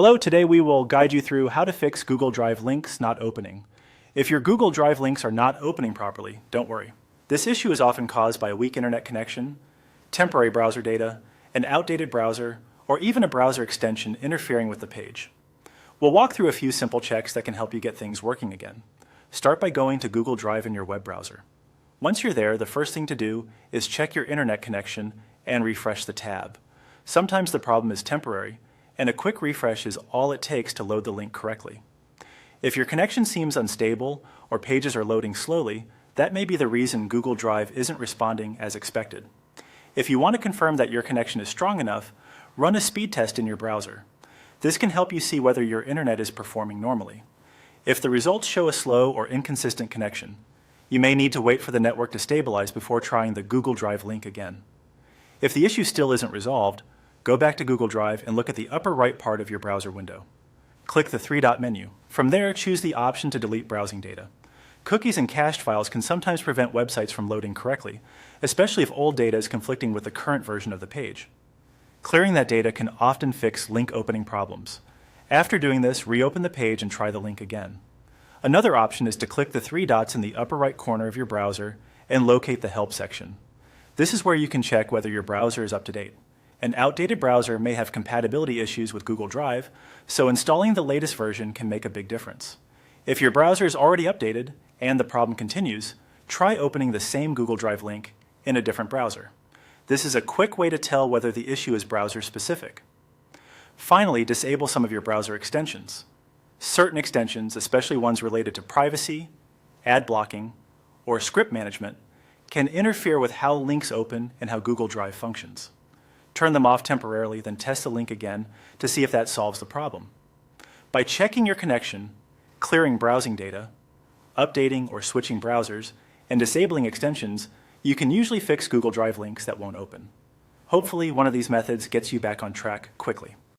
Hello, today we will guide you through how to fix Google Drive links not opening. If your Google Drive links are not opening properly, don't worry. This issue is often caused by a weak internet connection, temporary browser data, an outdated browser, or even a browser extension interfering with the page. We'll walk through a few simple checks that can help you get things working again. Start by going to Google Drive in your web browser. Once you're there, the first thing to do is check your internet connection and refresh the tab. Sometimes the problem is temporary, and a quick refresh is all it takes to load the link correctly. If your connection seems unstable or pages are loading slowly, that may be the reason Google Drive isn't responding as expected. If you want to confirm that your connection is strong enough, run a speed test in your browser. This can help you see whether your internet is performing normally. If the results show a slow or inconsistent connection, you may need to wait for the network to stabilize before trying the Google Drive link again. If the issue still isn't resolved, go back to Google Drive and look at the upper right part of your browser window. Click the three-dot menu. From there, choose the option to delete browsing data. Cookies and cached files can sometimes prevent websites from loading correctly, especially if old data is conflicting with the current version of the page. Clearing that data can often fix link opening problems. After doing this, reopen the page and try the link again. Another option is to click the three dots in the upper right corner of your browser and locate the Help section. This is where you can check whether your browser is up to date. An outdated browser may have compatibility issues with Google Drive, so installing the latest version can make a big difference. If your browser is already updated and the problem continues, try opening the same Google Drive link in a different browser. This is a quick way to tell whether the issue is browser specific. Finally, disable some of your browser extensions. Certain extensions, especially ones related to privacy, ad blocking, or script management, can interfere with how links open and how Google Drive functions. Turn them off temporarily, then test the link again to see if that solves the problem. By checking your connection, clearing browsing data, updating or switching browsers, and disabling extensions, you can usually fix Google Drive links that won't open. Hopefully, one of these methods gets you back on track quickly.